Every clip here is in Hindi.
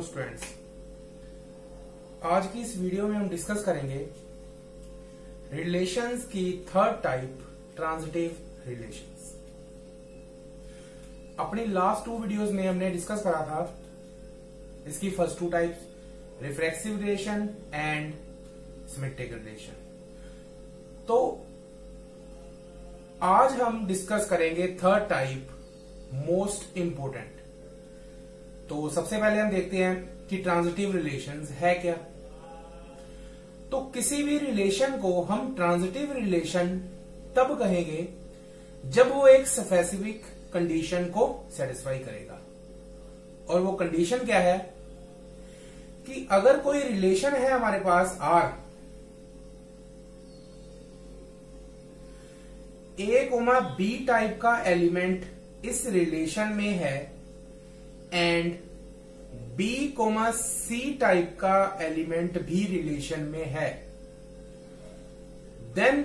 स्टूडेंट्स, आज की इस वीडियो में हम डिस्कस करेंगे रिलेशंस की थर्ड टाइप, ट्रांजिटिव रिलेशंस। अपनी लास्ट 2 वीडियोस में हमने डिस्कस करा था इसकी first 2 types, reflexive relation and symmetric relation. तो आज हम डिस्कस करेंगे थर्ड टाइप, मोस्ट इंपोर्टेंट। तो सबसे पहले हम देखते हैं कि ट्रांजिटिव रिलेशंस है क्या। तो किसी भी रिलेशन को हम ट्रांजिटिव रिलेशन तब कहेंगे जब वो एक स्पेसिफिक कंडीशन को सेटिस्फाई करेगा। और वो कंडीशन क्या है कि अगर कोई रिलेशन है हमारे पास R, A comma B type का एलिमेंट इस रिलेशन में है and B comma C type का एलिमेंट भी रिलेशन में है, then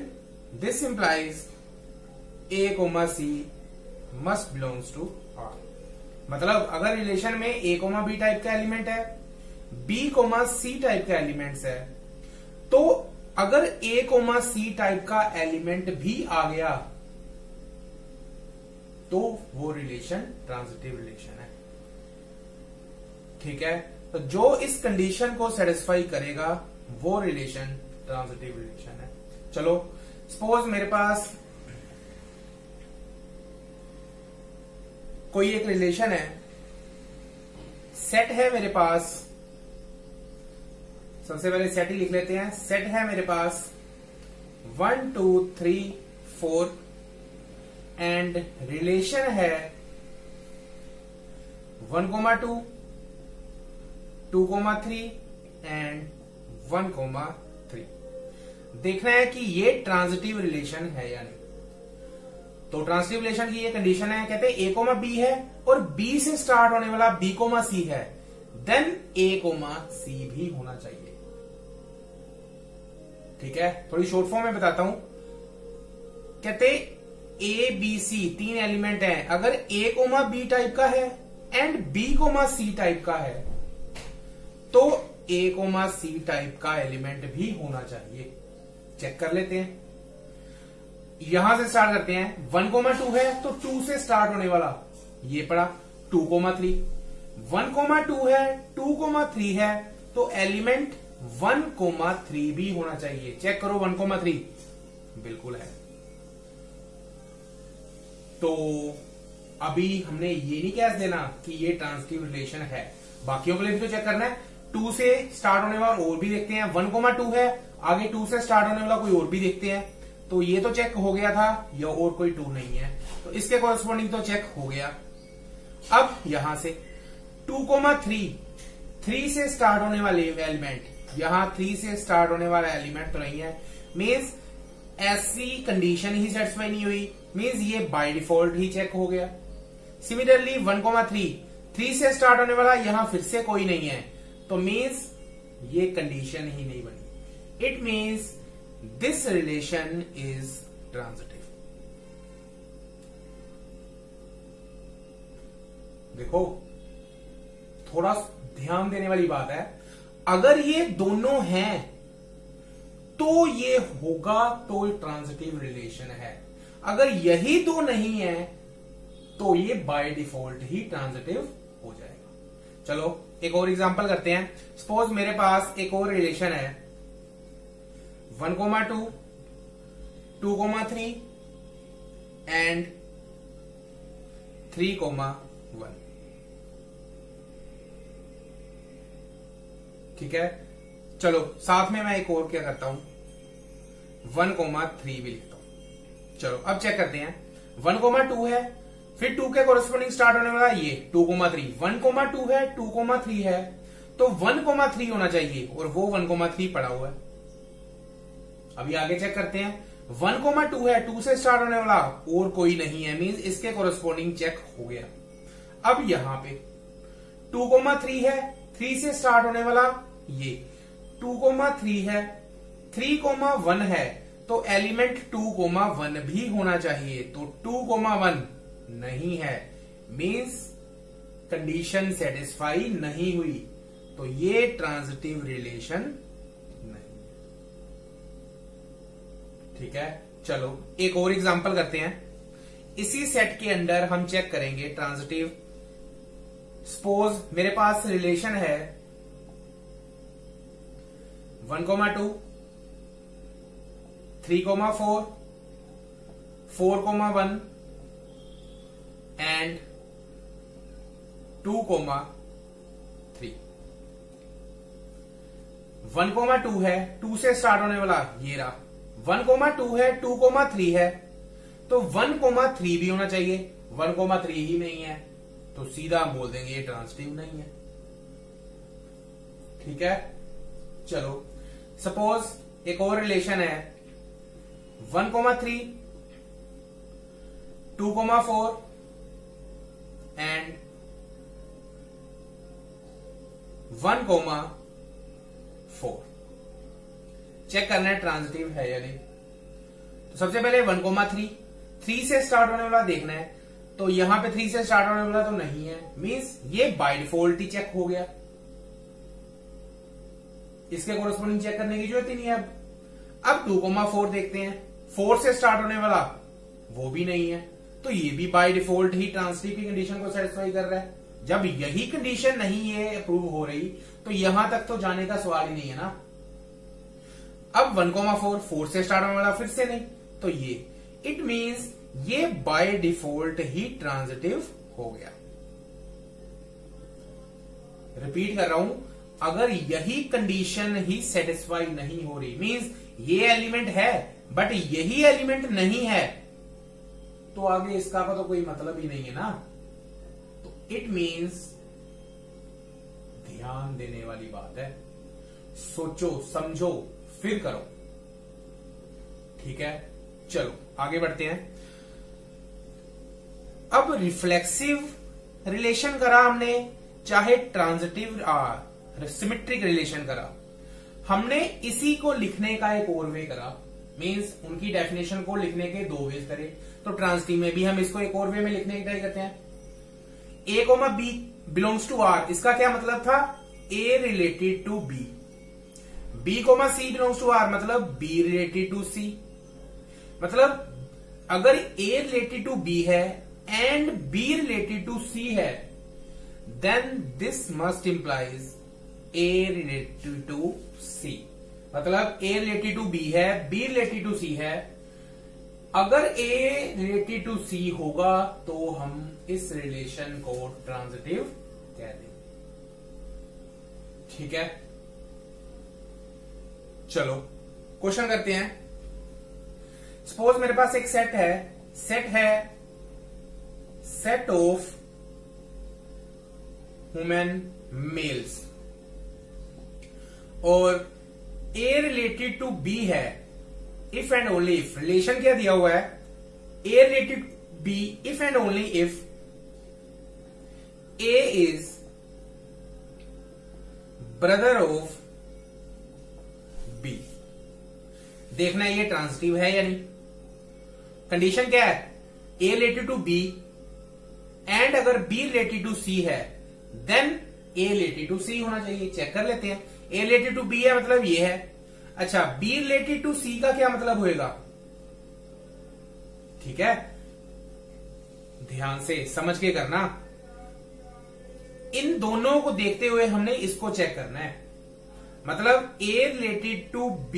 this implies A comma C must belongs to R. मतलब अगर रिलेशन में ए कोमा बी टाइप का एलिमेंट है, बी कोमा सी टाइप का एलिमेंट्स है, तो अगर ए कोमा सी टाइप का एलिमेंट भी आ गया तो वो रिलेशन ट्रांजिटिव रिलेशन है। ठीक है, तो जो इस कंडीशन को सेटिस्फाई करेगा वो रिलेशन ट्रांजिटिव रिलेशन है। चलो सपोज मेरे पास कोई एक रिलेशन है, सेट है मेरे पास। सबसे पहले सेट ही लिख लेते हैं। सेट है मेरे पास 1 2 3 4 एंड रिलेशन है 1 2 2 3 एंड 1 3। देखना है कि ये ट्रांजिटिव रिलेशन है या नहीं। तो ट्रांजिटिव रिलेशन की ये कंडीशन है, कहते हैं ए कोमा बी है और बी से स्टार्ट होने वाला बी कोमा सी है, देन ए कोमा सी भी होना चाहिए। ठीक है, थोड़ी शॉर्ट फॉर्म में बताता हूं। कहते ए बी सी 3 एलिमेंट हैं, अगर ए कोमा बी टाइप का है and B comma C type का है तो ए कोमा सी टाइप का एलिमेंट भी होना चाहिए। चेक कर लेते हैं, यहां से स्टार्ट करते हैं। 1 2 है तो 2 से स्टार्ट होने वाला ये पड़ा 2 3। 1 2 है, 2 3 है, तो एलिमेंट 1 3 भी होना चाहिए। चेक करो 1 3 बिल्कुल है। तो अभी हमने ये नहीं कह देना कि ये ट्रांजिटिव रिलेशन है, बाकियों के लिए भी तो चेक करना है। 2 से स्टार्ट होने वाला और भी देखते हैं। 1 2 है, आगे 2 से स्टार्ट होने वाला कोई और भी देखते हैं। तो ये तो चेक हो गया था, या और कोई 2 नहीं है, तो इसके कॉरेस्पॉन्डिंग तो चेक हो गया। अब यहां से 2 3 से स्टार्ट होने वाले एलिमेंट, यहां 3 से स्टार्ट होने वाला एलिमेंट तो नहीं है, मीन्स ऐसी कंडीशन ही सेटिस्फाई नहीं हुई, मीन्स ये बाय डिफॉल्ट ही चेक हो गया। सिमिलरली 1 3 से स्टार्ट होने वाला यहां फिर से कोई नहीं है, तो मीन्स ये कंडीशन ही नहीं बनी। It means this relation is transitive. देखो थोड़ा ध्यान देने वाली बात है, अगर ये दोनों हैं तो ये होगा तो ट्रांजिटिव रिलेशन है। अगर यही 2 नहीं है तो ये बाय डिफॉल्ट ही ट्रांजिटिव हो जाएगा। चलो एक और एग्जांपल करते हैं। सपोज मेरे पास एक और रिलेशन है 1 2 2 3 एंड 3 1। ठीक है, चलो साथ में मैं एक और क्या करता हूं, 1 3 भी लिखता हूं। चलो अब चेक करते हैं। 1 2 है, फिर 2 के कोरेस्पॉन्डिंग स्टार्ट होने वाला ये 2 3। 1 2 है, 2 3 है, तो 1 3 होना चाहिए और वो 1 3 पड़ा हुआ है। अभी आगे चेक करते हैं। 1 2 है, 2 से स्टार्ट होने वाला और कोई नहीं है, मीन्स इसके कोरेस्पॉन्डिंग चेक हो गया। अब यहां पे 2 3 है, 3 से स्टार्ट होने वाला ये 2 3 है, 3 1 है, तो एलिमेंट 2 1 भी होना चाहिए, तो 2 1 नहीं है, मीन्स कंडीशन सेटिस्फाई नहीं हुई। तो ये ट्रांजिटिव रिलेशन नहीं। ठीक है, चलो एक और एग्जांपल करते हैं। इसी सेट के अंदर हम चेक करेंगे ट्रांजिटिव। सपोज मेरे पास रिलेशन है 1,2, 3,4, 4,1 एंड 2,3। 1,2 है, 2 से स्टार्ट होने वाला ये रहा। 1,2 है, 2,3 है, तो 1,3 भी होना चाहिए। 1,3 ही नहीं है तो सीधा हम बोल देंगे ये ट्रांजिटिव नहीं है। ठीक है, चलो सपोज एक और रिलेशन है 1,3, 2,4 एंड 1,4। चेक करना है ट्रांजिटिव है या नहीं। तो सबसे पहले 1,3, 3 से स्टार्ट होने वाला देखना है। तो यहां पे 3 से स्टार्ट होने वाला तो नहीं है, मींस ये बाय डिफॉल्ट ही चेक हो गया। इसके कोरस्पोंडिंग चेक करने की जरूरत ही नहीं है। अब 2,4 देखते हैं, 4 से स्टार्ट होने वाला वो भी नहीं है, तो ये भी बाय डिफॉल्ट ही ट्रांजिटिव की कंडीशन को सेटिस्फाई कर रहा है। जब यही कंडीशन नहीं है अप्रूव हो रही, तो यहां तक तो जाने का सवाल ही नहीं है ना। अब 1,4, 4 से स्टार्ट होने वाला फिर से नहीं, तो ये इट मींस ये बाय डिफॉल्ट ही ट्रांजिटिव हो गया। रिपीट कर रहा हूं, अगर यही कंडीशन ही सेटिस्फाई नहीं हो रही, मींस ये एलिमेंट है बट यही एलिमेंट नहीं है, तो आगे इसका तो कोई मतलब ही नहीं है ना। तो इट मींस ध्यान देने वाली बात है, सोचो समझो फिर करो। ठीक है, चलो आगे बढ़ते हैं। अब रिफ्लेक्सिव रिलेशन करा हमने, चाहे ट्रांजिटिव सिमेट्रिक रिलेशन करा, हमने इसी को लिखने का एक और वे करा, मींस उनकी डेफिनेशन को लिखने के 2 वेज करे। तो ट्रांजिटिव में भी हम इसको एक और वे में लिखने की ट्राई करते हैं। A, B belongs to R, इसका क्या मतलब था? A related to B। B, C belongs to R मतलब B रिलेटेड टू C। मतलब अगर A रिलेटेड टू B है and B related to C है, then this must implies A related to C। मतलब A रिलेटेड टू B है, B रिलेटेड टू C है। अगर A रिलेटेड टू C होगा तो हम इस रिलेशन को ट्रांजिटिव कह देंगे। ठीक है, चलो क्वेश्चन करते हैं। सपोज मेरे पास एक सेट है सेट ऑफ ह्यूमन मेल्स, और A रिलेटेड टू B है if and only if. Relation क्या दिया हुआ है? A related B if and only if A is brother of B। देखना है ये ट्रांजिटिव है या नहीं। कंडीशन क्या है? A related to B and अगर B रिलेटेड टू C है then A related to C होना चाहिए। चेक कर लेते हैं। A रिलेटेड टू B है मतलब ये है। अच्छा, B रिलेटेड टू C का क्या मतलब होएगा? ठीक है, ध्यान से समझ के करना। इन दोनों को देखते हुए हमने इसको चेक करना है। मतलब A related to B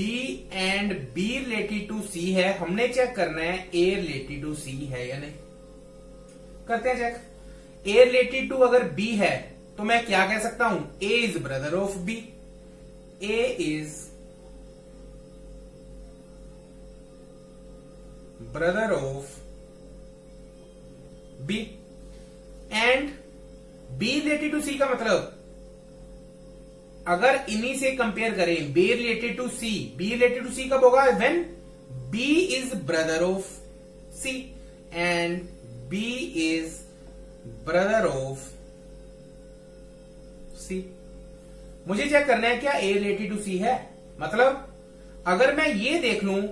and B related to C है, हमने चेक करना है A रिलेटेड टू C है या नहीं। करते हैं चेक। A रिलेटेड टू अगर B है तो मैं क्या कह सकता हूं? A is brother of B। A is brother of B and B related to C का मतलब अगर इन्हीं से कंपेयर करें, B related to C, B related to C कब होगा? When B is brother of C and B is brother of C। मुझे चेक करना है क्या A रिलेटेड टू C है। मतलब अगर मैं ये देख लूं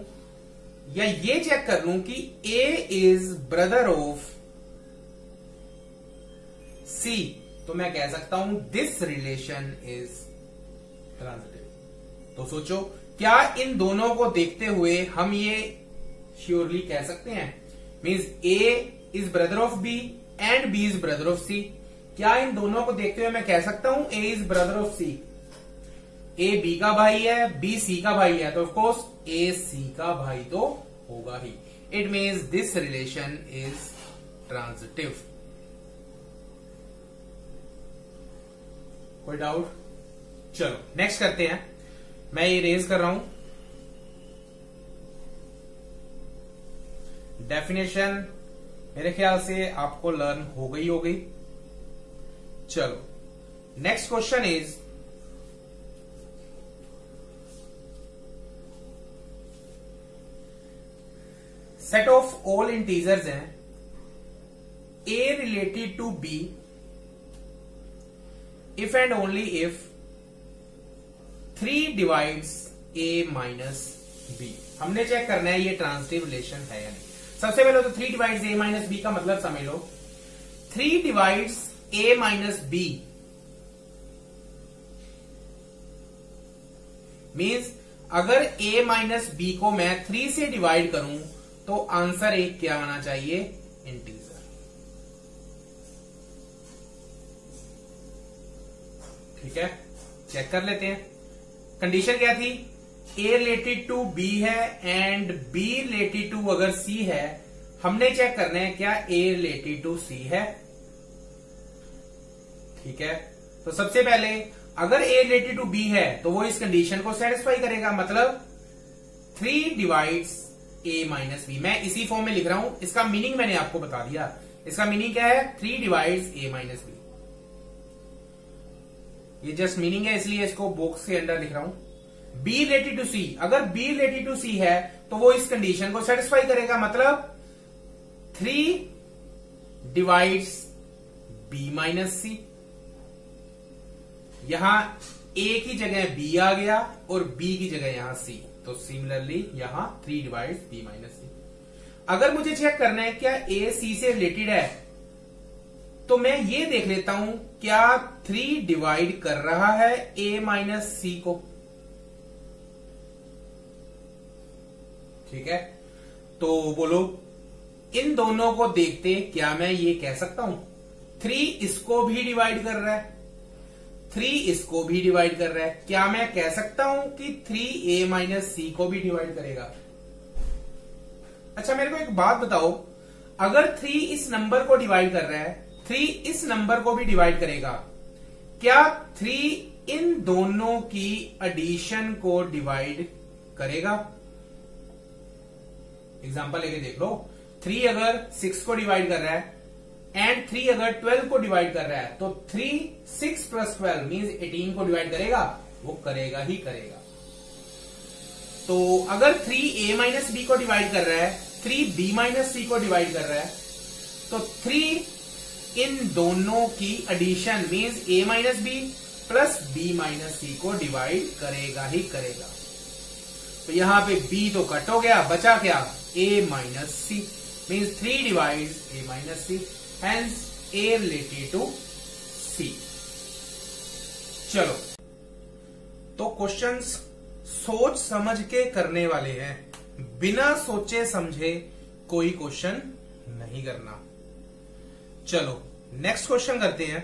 या ये चेक कर लूं कि A is brother of C तो मैं कह सकता हूं दिस रिलेशन इज ट्रांजिटिव। तो सोचो, क्या इन दोनों को देखते हुए हम ये श्योरली कह सकते हैं, means A is brother of B and B is brother of C. क्या इन दोनों को देखते हुए मैं कह सकता हूं A is brother of C? A B का भाई है, बी सी का भाई है, तो ऑफकोर्स ए सी का भाई तो होगा ही। It means this relation is transitive. कोई डाउट? चलो नेक्स्ट करते हैं। मैं ये रेज कर रहा हूं। डेफिनेशन मेरे ख्याल से आपको लर्न हो गई। चलो next question is, set of all integers हैं a related to b if and only if 3 divides a minus b। हमने चेक करना है ये ट्रांजिटिव रिलेशन है या नहीं। सबसे पहले तो 3 डिवाइड्स a माइनस b का मतलब समझ लो। 3 divides a minus b means अगर a माइनस b को मैं 3 से डिवाइड करूं तो आंसर एक क्या आना चाहिए? इंटीजर। ठीक है, चेक कर लेते हैं। कंडीशन क्या थी? a रिलेटेड टू b है एंड b रिलेटेड टू अगर c है। हमने चेक करना है क्या a रिलेटेड टू c है। ठीक है, तो सबसे पहले अगर a रिलेटेड टू b है तो वो इस कंडीशन को सेटिस्फाई करेगा, मतलब 3 डिवाइड्स a माइनस बी। मैं इसी फॉर्म में लिख रहा हूं, इसका मीनिंग मैंने आपको बता दिया। इसका मीनिंग क्या है? 3 डिवाइड्स a माइनस बी। ये जस्ट मीनिंग है, इसलिए इसको बॉक्स के अंदर लिख रहा हूं। b रिलेटेड टू c, अगर b रिलेटेड टू c है तो वो इस कंडीशन को सेटिस्फाई करेगा, मतलब 3 डिवाइड्स b माइनस c। यहां a की जगह b आ गया और b की जगह यहां c, तो सिमिलरली यहां 3 डिवाइड्स b माइनस c। अगर मुझे चेक करना है क्या a c से रिलेटेड है तो मैं ये देख लेता हूं क्या 3 डिवाइड कर रहा है a माइनस c को। ठीक है, तो बोलो इन दोनों को देखते क्या मैं ये कह सकता हूं 3 इसको भी डिवाइड कर रहा है, 3 इसको भी डिवाइड कर रहा है। क्या मैं कह सकता हूं कि 3a माइनस c को भी डिवाइड करेगा? अच्छा मेरे को एक बात बताओ, अगर 3 इस नंबर को डिवाइड कर रहा है, 3 इस नंबर को भी डिवाइड करेगा, क्या 3 इन दोनों की एडिशन को डिवाइड करेगा? एग्जांपल लेके देख लो। 3 अगर 6 को डिवाइड कर रहा है एंड 3 अगर 12 को डिवाइड कर रहा है तो 3 6 प्लस 12 मीन्स 18 को डिवाइड करेगा? वो करेगा ही करेगा। तो अगर 3a माइनस बी को डिवाइड कर रहा है, 3b माइनस सी को डिवाइड कर रहा है, तो 3 इन दोनों की addition means a minus B plus b minus C को डिवाइड करेगा ही करेगा। तो यहां पे b तो कट हो गया, बचा क्या? a minus C means 3 divides a minus C, hence a related to c। चलो तो क्वेश्चंस सोच समझ के करने वाले हैं, बिना सोचे समझे कोई क्वेश्चन नहीं करना। चलो नेक्स्ट क्वेश्चन करते हैं।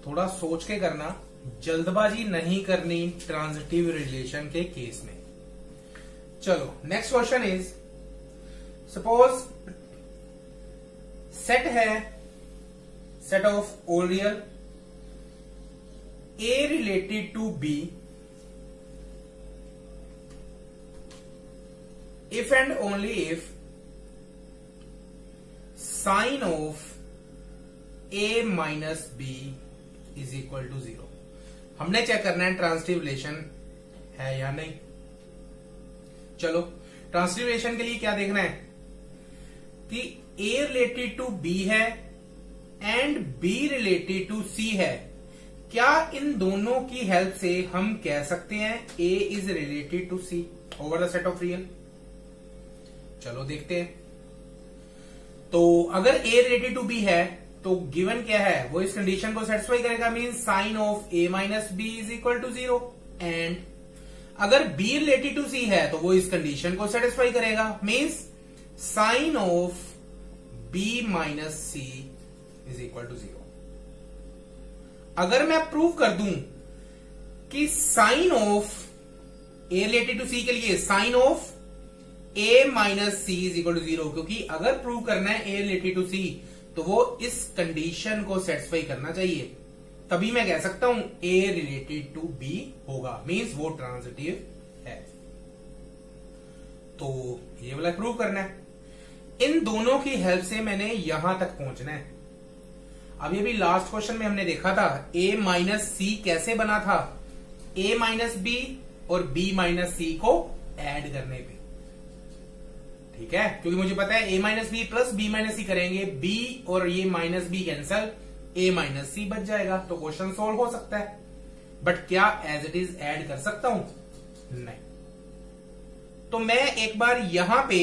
थोड़ा सोच के करना, जल्दबाजी नहीं करनी ट्रांजिटिव रिलेशन के केस में। चलो next question is, suppose set है, set of all real a related to b if and only if sine of a minus b is equal to 0। हमने चेक करना है ट्रांजिटिव रिलेशन है या नहीं। चलो ट्रांजिटिव रिलेशन के लिए क्या देखना है कि a रिलेटेड टू b है and b related to c है। क्या इन दोनों की हेल्प से हम कह सकते हैं a is related to c over the set of real? चलो देखते हैं। तो अगर a रिलेटेड टू b है तो गिवन क्या है, वो इस कंडीशन को सेटिस्फाई करेगा, mean sine of a minus B is equal to 0। And अगर b रिलेटेड टू c है तो वो इस कंडीशन को सेटिस्फाई करेगा, means sine of b minus C is equal to 0। अगर मैं प्रूव कर दूं कि sine of a related to c के लिए sine of a minus C is equal to 0, क्योंकि अगर प्रूव करना है a रिलेटेड टू c तो वो इस कंडीशन को सेटिस्फाई करना चाहिए, तभी मैं कह सकता हूं a रिलेटेड टू b होगा, मींस वो ट्रांजिटिव है। तो ये वाला प्रूव करना है। इन दोनों की हेल्प से मैंने यहां तक पहुंचना है। अब ये भी लास्ट क्वेश्चन में हमने देखा था a माइनस सी कैसे बना था, a माइनस बी और b माइनस सी को ऐड करने पे, ठीक है, क्योंकि मुझे पता है a minus B plus b minus C करेंगे, b और ये minus B cancel, a minus C बच जाएगा, तो क्वेश्चन सोल्व हो सकता है। बट क्या एज इट इज ऐड कर सकता हूं? नहीं। तो मैं एक बार यहां पे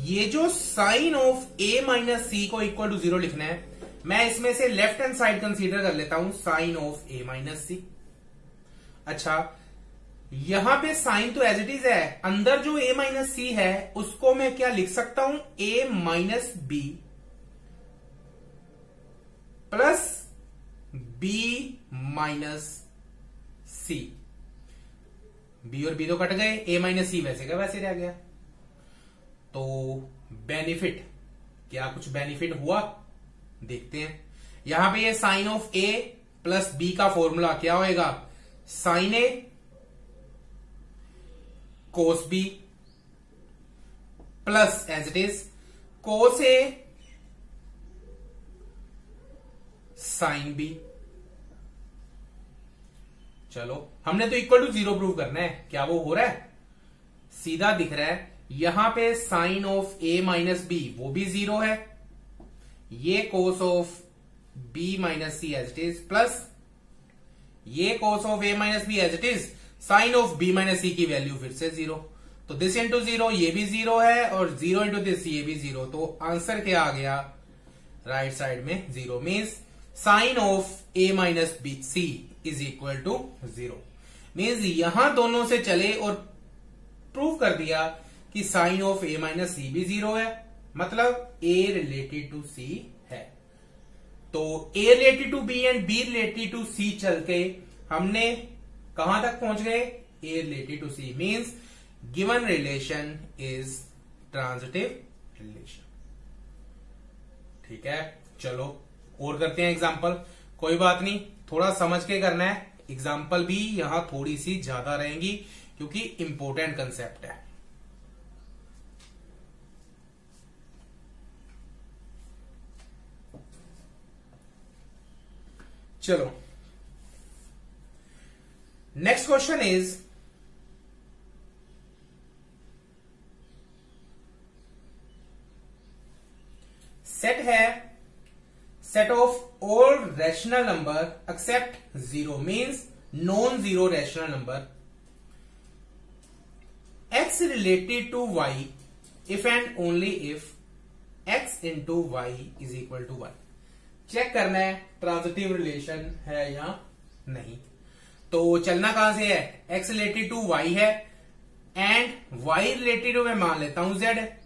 ये जो sign of a minus C को इक्वल टू 0 लिखना है, मैं इसमें से लेफ्ट हैंड साइड कंसीडर कर लेता हूं साइन ऑफ a माइनस सी। अच्छा, यहां पे साइन तो एज इट इज है, अंदर जो a माइनस सी है उसको मैं क्या लिख सकता हूं, a minus B plus b minus C. b और b तो कट गए, a माइनस सी वैसे का वैसे रह गया। तो बेनिफिट, क्या कुछ बेनिफिट हुआ देखते हैं। यहां पे ये sine of a plus b का फॉर्मूला क्या होएगा, sine a cos b plus as it is cos a sine b। चलो, हमने तो इक्वल टू 0 प्रूव करना है, क्या वो हो रहा है? सीधा दिख रहा है, यहां पे sine of a minus B वो भी 0 है, ये cos of b minus C as it is plus ये cos of a minus B as it is, sine of b minus C की वैल्यू फिर से 0, तो दिस इंटू 0 ये भी 0 है और 0 इंटू दिस ये भी 0, तो आंसर क्या आ गया, राइट साइड में 0, means sine of a minus B C is equal to 0। Means यहां दोनों से चले और प्रूव कर दिया कि sine of a minus C भी 0 है, मतलब a रिलेटेड टू c है। तो a related to b and b related to c चल के हमने कहां तक पहुंच गए, a related to c, means given relation is transitive relation. ठीक है, चलो और करते हैं एग्जांपल। कोई बात नहीं, थोड़ा समझ के करना है, एग्जांपल भी यहां थोड़ी सी ज्यादा रहेंगी क्योंकि इंपॉर्टेंट कंसेप्ट है। चलो, नेक्स्ट क्वेश्चन इज सेट है, set of all rational number except 0, means non zero rational number x related to y if and only if x into Y is equal to 1। Check करना है ट्रांजिटिव रिलेशन है या नहीं। तो चलना कहां से है, x रिलेटेड टू y है एंड y रिलेटेड टू मैं मान लेता हूं z है।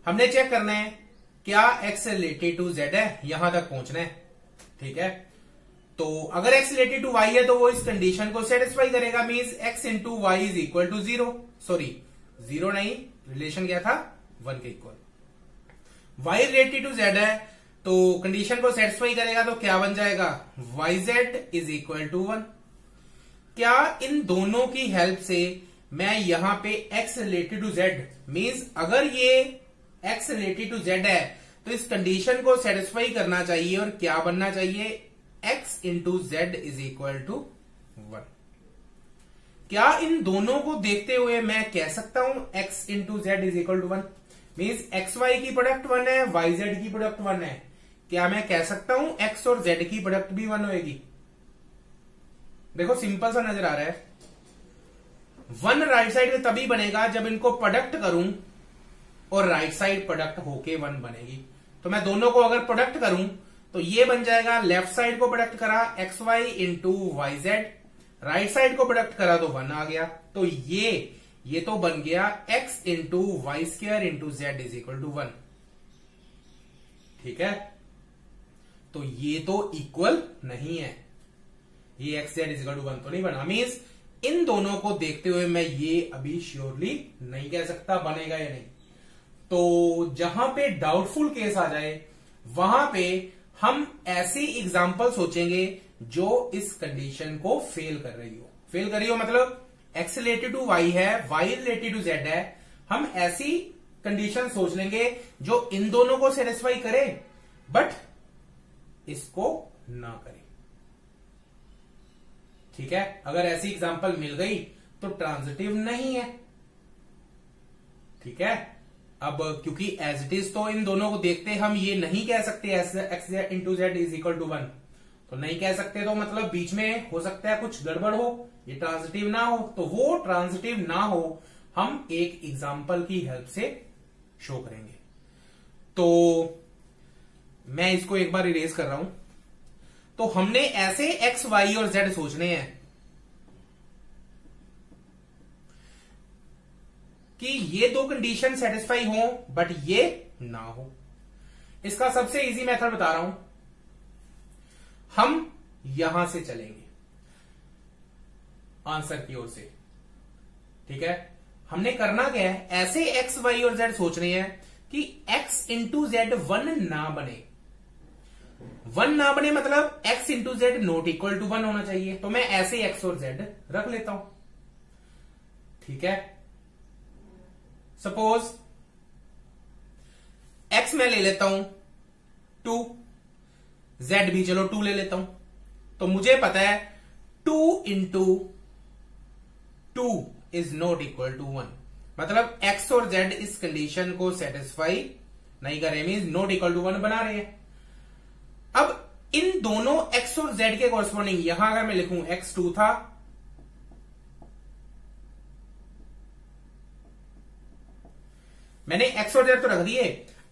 हमने चेक करना है क्या x रिलेटेड टू z है, यहां तक पहुंचना है। ठीक है, तो अगर x रिलेटेड टू y है तो वो इस कंडीशन को सेटिस्फाई करेगा, means x into Y is equal to 0। Sorry 0 नहीं, रिलेशन क्या था 1 के equal. y related to z है तो कंडीशन को सेटिस्फाई करेगा, तो क्या बन जाएगा, yz इज इक्वल टू 1। क्या इन दोनों की हेल्प से मैं यहां पे x related to z, means अगर ये x रिलेटेड टू z है तो इस कंडीशन को सेटिस्फाई करना चाहिए और क्या बनना चाहिए, x into Z is equal to 1। क्या इन दोनों को देखते हुए मैं कह सकता हूं x into Z is equal to 1, means X Y की प्रोडक्ट 1 है, वाई जेड की प्रोडक्ट 1 है। क्या मैं कह सकता हूं x और z की प्रोडक्ट भी 1 होगी? देखो सिंपल सा नजर आ रहा है। 1 राइट साइड में तभी बनेगा जब इनको प्रोडक्ट करूं और राइट साइड प्रोडक्ट होके 1 बनेगी। तो मैं दोनों को अगर प्रोडक्ट करूं तो ये बन जाएगा, लेफ्ट साइड को प्रोडक्ट करा X Y into Y Z, right side को प्रोडक्ट करा तो 1 आ गया। तो ये तो बन गया x into Y square into Z is equal to 1। ठीक है, तो ये तो इक्वल नहीं है, ये X Z is equal to 1 तो नहीं बना। मीन्स इन दोनों को देखते हुए मैं ये अभी श्योरली नहीं कह सकता बनेगा या नहीं। तो जहां पे डाउटफुल केस आ जाए वहां पे हम ऐसी एग्जांपल सोचेंगे जो इस कंडीशन को फेल कर रही हो मतलब x रिलेटेड टू y है, y रिलेटेड टू z है। हम ऐसी कंडीशन सोच लेंगे जो इन दोनों को सेटिस्फाई करे बट इसको ना करे। ठीक है, अगर ऐसी एग्जांपल मिल गई तो ट्रांजिटिव नहीं है। ठीक है, अब क्योंकि एज इट इज तो इन दोनों को देखते हम ये नहीं कह सकते X into Z is equal to 1, तो नहीं कह सकते तो मतलब बीच में हो सकता है कुछ गड़बड़ हो, ये ट्रांजिटिव ना हो। तो वो ट्रांजिटिव ना हो हम एक एग्जांपल की हेल्प से शो करेंगे। तो मैं इसको एक बार इरेज कर रहा हूं। तो हमने ऐसे एक्स वाई और जेड सोचने हैं कि ये दो कंडीशन सेटिस्फाई हो बट ये ना हो। इसका सबसे इजी मेथड बता रहा हूं, हम यहां से चलेंगे आंसर की ओर से। ठीक है, हमने करना क्या है, ऐसे एक्स वाई और जेड सोच रहे हैं कि एक्स इंटू जेड 1 ना बने। 1 ना बने मतलब x into Z not equal to 1 होना चाहिए। तो मैं ऐसे x और z रख लेता हूं। ठीक है, सपोज x मैं ले लेता हूं 2, z भी चलो 2 ले लेता हूं। तो मुझे पता है 2 into 2 is not equal to 1, मतलब x और z इस कंडीशन को सेटिस्फाई नहीं कर रहे, मीन नॉट इक्वल टू 1 बना रहे हैं। अब इन दोनों x और z के कॉरस्पॉन्डिंग यहां अगर मैं लिखूं x2 था, मैंने x और z तो रख दिए।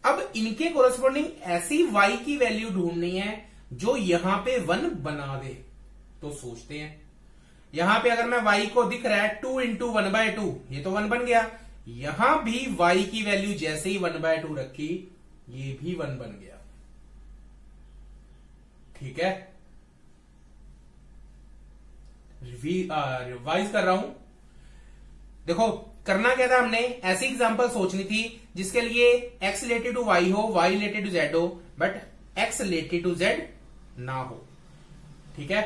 अब इनके कॉरस्पॉन्डिंग ऐसी y की वैल्यू ढूंढनी है जो यहां पे 1 बना दे। तो सोचते हैं, यहां पे अगर मैं y को दिख रहा है 2 इंटू 1/2, ये तो 1 बन गया। यहां भी y की वैल्यू जैसे ही 1/2 रखी, ये भी 1 बन गया। ठीक है, रिवाइज कर रहा हूं। देखो करना क्या था, हमने ऐसी एग्जांपल सोचनी थी जिसके लिए x रिलेटेड टू y हो, y रिलेटेड टू z हो, but x related to z ना हो। ठीक है,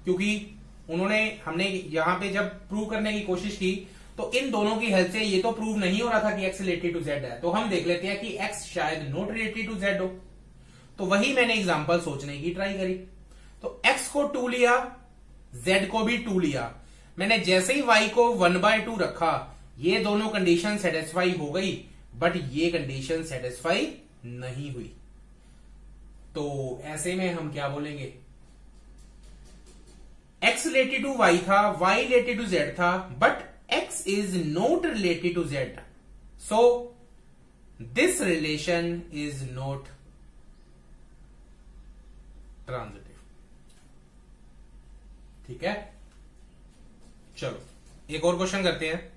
क्योंकि हमने यहां पे जब प्रूव करने की कोशिश की तो इन दोनों की हेल्प से ये तो प्रूव नहीं हो रहा था कि x रिलेटेड टू z है। तो हम देख लेते हैं कि x शायद नॉट रिलेटेड टू z हो। तो वही मैंने एग्जांपल सोचने की ट्राई करी। तो x को 2 लिया, z को भी 2 लिया। मैंने जैसे ही y को 1/2 रखा, ये दोनों कंडीशन सेटिस्फाई हो गई, बट ये कंडीशन सेटिस्फाई नहीं हुई। तो ऐसे में हम क्या बोलेंगे, x रिलेटेड टू y था, y रिलेटेड टू z था, but x is not related to z, so this relation is not transitive. ठीक है, चलो एक और क्वेश्चन करते हैं।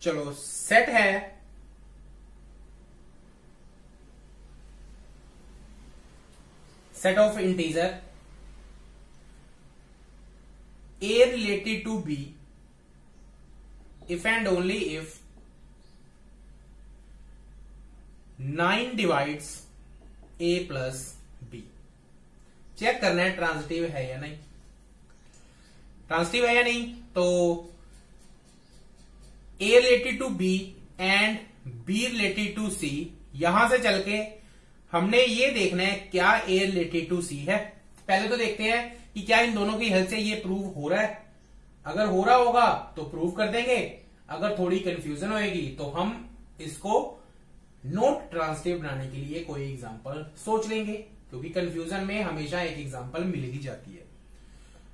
चलो सेट है set of integer a related to b if and only if 9 divides a plus b। Check करना है ट्रांजिटिव है या नहीं। ट्रांजिटिव है या नहीं, तो a related to b and b related to c, यहां से चल के हमने ये देखना है क्या a रिलेटेड टू c है। पहले तो देखते हैं कि क्या इन दोनों की हेल्प से ये प्रूव हो रहा है। अगर हो रहा होगा तो प्रूव कर देंगे, अगर थोड़ी कंफ्यूजन होएगी तो हम इसको नॉट ट्रांजिटिव बनाने के लिए कोई एग्जांपल सोच लेंगे, क्योंकि कंफ्यूजन में हमेशा एक एग्जांपल मिल ही जाती है।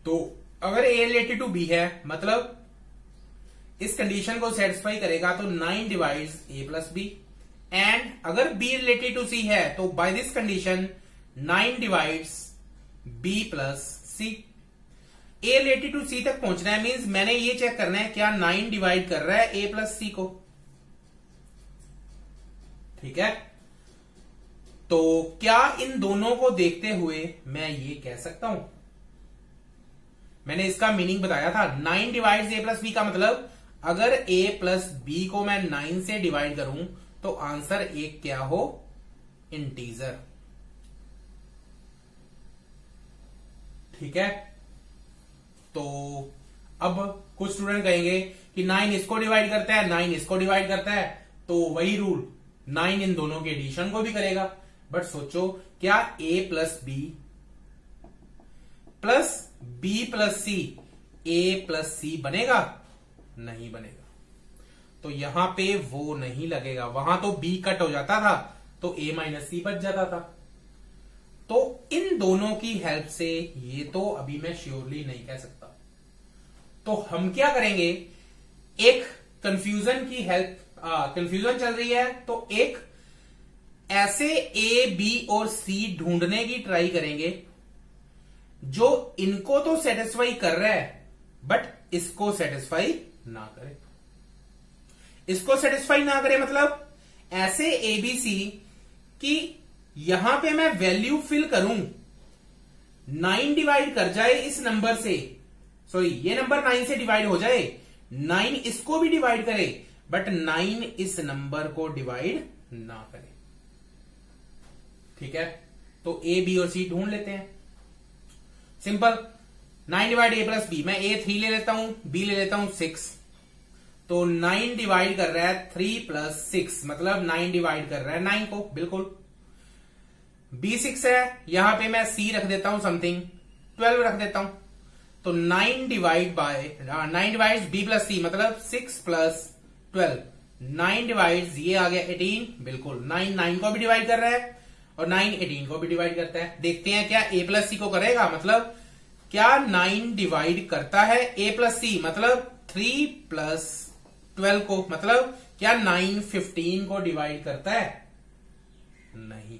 तो अगर ए रिलेटेड टू बी है मतलब इस कंडीशन को सेटिस्फाई करेगा तो 9 divides A plus B, and अगर बी रिलेटेड टू सी है तो by this condition 9 divides B plus C. A related to C तक पहुंचना है मींस मैंने ये चेक करना है क्या 9 डिवाइड कर रहा है ए प्लस सी को। ठीक है, तो क्या इन दोनों को देखते हुए मैं ये कह सकता हूं, मैंने इसका मीनिंग बताया था 9 डिवाइड्स ए प्लस बी का मतलब अगर ए प्लस बी को मैं 9 से डिवाइड करूं तो आंसर एक क्या हो, इंटीजर। ठीक है, तो अब कुछ स्टूडेंट कहेंगे कि 9 इसको डिवाइड करता है 9 इसको डिवाइड करता है, तो वही रूल 9 इन दोनों के एडिशन को भी करेगा। बट सोचो क्या a plus B plus C a plus C बनेगा? नहीं बनेगा। तो यहां पे वो नहीं लगेगा, वहां तो b कट हो जाता था तो a माइनस सी बच जाता था। तो इन दोनों की हेल्प से ये तो अभी मैं श्योरली नहीं कह सकता। तो हम क्या करेंगे, एक कंफ्यूजन की हेल्प, कंफ्यूजन चल रही है तो एक ऐसे ए बी और सी ढूंढने की ट्राई करेंगे जो इनको तो सेटिस्फाई कर रहा है बट इसको सेटिस्फाई ना करे। इसको सेटिस्फाई ना करे मतलब ऐसे ए बी सी कि यहां पे मैं वैल्यू फिल करूं, 9 डिवाइड कर जाए इस नंबर से, सॉरी ये नंबर 9 से डिवाइड हो जाए, 9 इसको भी डिवाइड करे बट 9 इस नंबर को डिवाइड ना करे। ठीक है, तो ए बी और सी ढूंढ लेते हैं। सिंपल, 9 डिवाइड ए प्लस बी, मैं ए 3 ले लेता हूं, बी ले लेता हूं 6, तो 9 डिवाइड कर रहा है 3 प्लस 6 मतलब 9 डिवाइड कर रहा है 9 को, बिल्कुल। बी 6 है, यहां पे मैं सी रख देता हूं समथिंग 12 रख देता हूं, तो 9 डिवाइड्स बी प्लस सी मतलब 6 प्लस 12, 9 डिवाइड्स ये आ गया 18, बिल्कुल 9 को भी डिवाइड कर रहा है और 9 18 को भी डिवाइड करता है। देखते हैं क्या ए प्लस सी को करेगा, मतलब क्या 9 डिवाइड करता है ए प्लस सी मतलब 3 प्लस 12 को, मतलब क्या 9 15 को डिवाइड करता है? नहीं।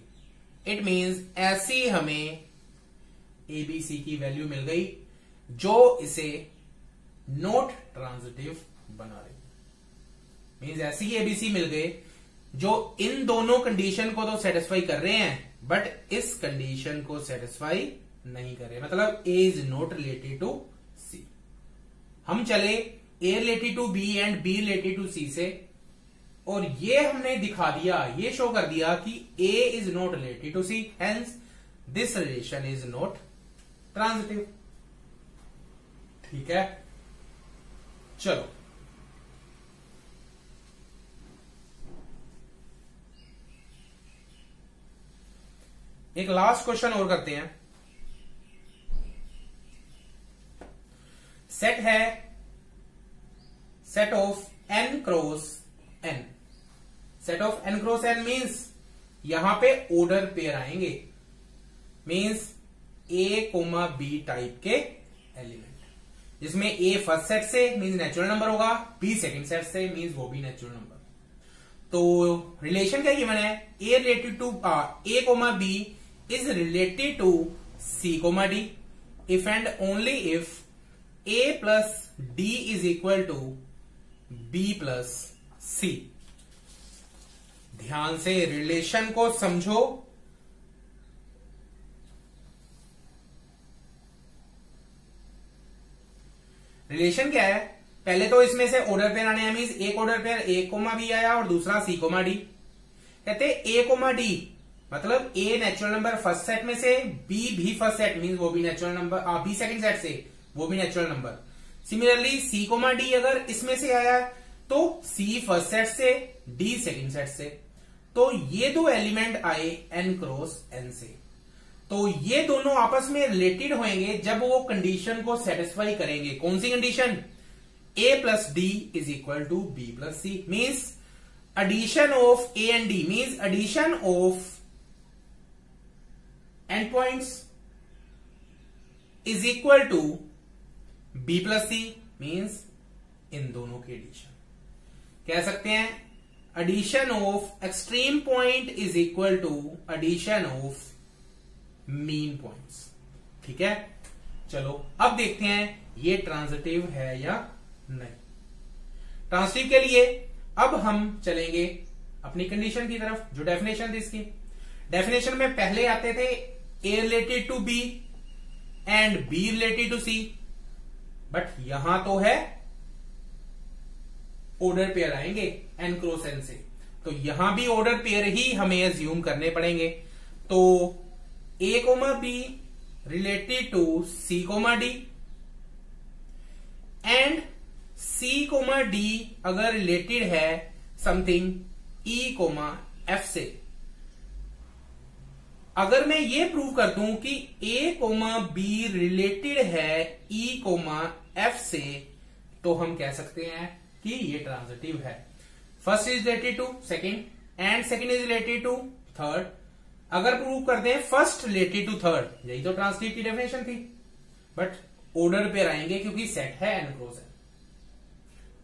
इट मीन्स ऐसी हमें एबीसी की वैल्यू मिल गई जो इसे नॉट ट्रांजिटिव बना रही, मीन्स ऐसी एबीसी मिल गई जो इन दोनों कंडीशन को तो सेटिस्फाई कर रहे हैं बट इस कंडीशन को सेटिस्फाई नहीं कर रहे, मतलब A is not related to C. हम चले A related to B and B related to C से, और ये हमने दिखा दिया, ये शो कर दिया कि A is not related to C, hence this relation is not transitive. ठीक है, चलो एक लास्ट क्वेश्चन और करते हैं। सेट है set of n cross n, set of n cross n means यहां पे ऑर्डर पेयर आएंगे, means a comma B type के एलिमेंट, जिसमें a फर्स्ट सेट से मीन्स नेचुरल नंबर होगा, b सेकंड सेट से मीन्स वो भी नेचुरल नंबर। तो रिलेशन क्या गिवन है, a related to a comma b is related to c comma d if and only if a plus d is equal to b plus c। ध्यान से रिलेशन को समझो, रिलेशन क्या है, पहले तो इसमें से ऑर्डर पेयर आने हैं, मीन्स एक order pair a comma b आया और दूसरा c कोमा d। कहते a कोमा d मतलब A natural number first set में से, बी भी फर्स्ट सेट मींस वो भी natural number, B second set से वो भी natural number. Similarly C comma D अगर इसमें से आया तो सी फर्स्ट सेट से, डी सेकंड सेट से, तो ये दो एलिमेंट आए एन क्रॉस एन से, तो ये दोनों आपस में रिलेटेड होंगे जब वो कंडीशन को सेटिस्फाई करेंगे। कौन सी condition, A plus D is equal to B plus C, means addition of a and d means addition of endpoints is equal to B plus C means इन दोनों के एडिशन। कह सकते हैं addition of extreme point is equal to addition of mean points. ठीक है, चलो अब देखते हैं ये ट्रांजिटिव है या नहीं। ट्रांजिटिव के लिए अब हम चलेंगे अपनी कंडीशन की तरफ, जो डेफिनेशन थी इसकी। डेफिनेशन में पहले आते थे A related to B and B related to C, but यहां तो है ऑर्डर पेयर आएंगे एन क्रॉस एन से, तो यहां भी ऑर्डर पेयर ही हमें एज्यूम करने पड़ेंगे। तो A comma B related to C comma D and C comma D अगर रिलेटेड है समथिंग ई कोमा एफ से। अगर मैं ये प्रूव कर दूं कि ए कोमा बी रिलेटेड है ई कोमा एफ से, तो हम कह सकते हैं कि ये ट्रांजिटिव है। First is related to second and second is related to third. अगर प्रूव करते हैं फर्स्ट रिलेटेड टू थर्ड, यही तो ट्रांजिटिव की डेफिनेशन थी, बट ऑर्डर पे आएंगे क्योंकि सेट है एन क्रॉस एन।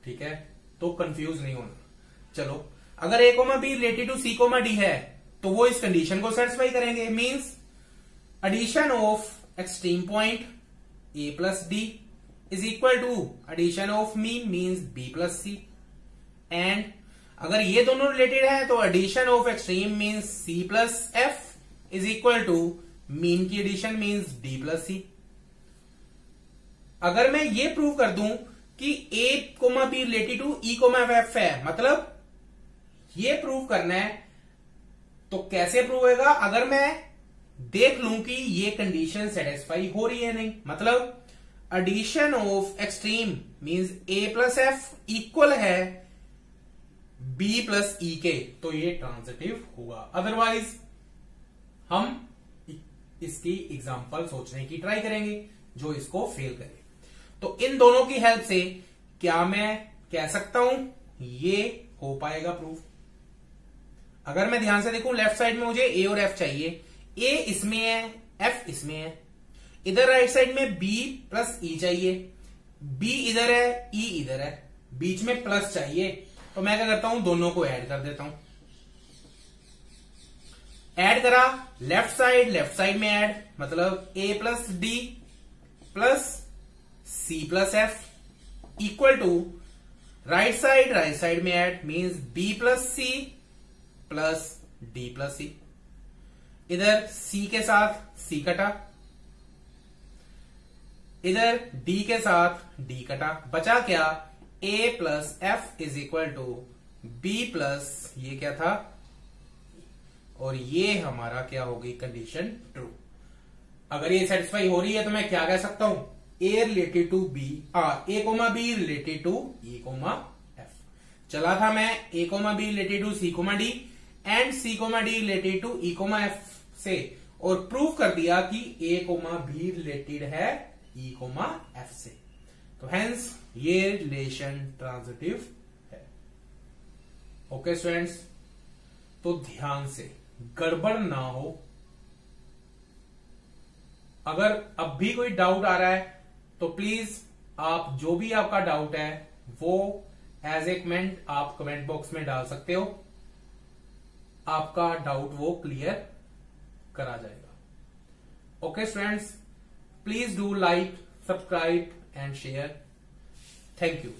ठीक है, तो कंफ्यूज नहीं होना। चलो, अगर A comma B related to C comma D है तो वो इस कंडीशन को सेटिस्फाई करेंगे, means addition of extreme point A plus D is equal to addition of mean means B plus C. And अगर ये दोनों रिलेटेड है तो addition of extreme means C plus F is equal to mean की addition means D plus C. अगर मैं ये प्रूव कर दूं कि ए comma B related to E comma F है, मतलब ये प्रूव करना है, तो कैसे प्रूव होगा? अगर मैं देख लूं कि ये कंडीशन सेटिस्फाई हो रही है नहीं, मतलब addition of extreme means A plus F equal है बी प्लस ई के, तो ये ट्रांजिटिव होगा। अदरवाइज हम इसकी एग्जांपल सोचने की ट्राई करेंगे जो इसको फेल करे। तो इन दोनों की हेल्प से क्या मैं कह सकता हूं ये हो पाएगा प्रूफ? अगर मैं ध्यान से देखूं, लेफ्ट साइड में मुझे ए और एफ चाहिए, ए इसमें है, एफ इसमें है। इधर राइट साइड में बी प्लस ई चाहिए, बी इधर है, ई इधर है, बीच में प्लस चाहिए। तो मैं क्या करता हूं, दोनों को ऐड कर देता हूं। ऐड करा, लेफ्ट साइड में ऐड, मतलब A plus D plus C plus F equal to right side में add means B plus C plus D plus C. इधर सी के साथ सी कटा, इधर डी के साथ डी कटा, बचा क्या? A plus F is equal to B plus ये क्या था, और ये हमारा क्या होगी कंडीशन ट्रू। अगर ये सेटिस्फाई हो रही है तो मैं क्या कह सकता हूं, A related to B, A comma B related to E comma F. चला था मैं A comma B related to C comma D and C comma D related to E comma F से, और प्रूव कर दिया कि ए कोमा बी रिलेटेड है ई कोमा एफ से। तो हेंस ये रिलेशन ट्रांजिटिव है। ओके स्टूडेंट्स, तो ध्यान से गड़बड़ ना हो। अगर अब भी कोई डाउट आ रहा है तो प्लीज आप जो भी आपका डाउट है वो एज ए कमेंट आप कमेंट बॉक्स में डाल सकते हो, आपका डाउट वो क्लियर करा जाएगा। Okay students, please do like, subscribe and share. Thank you.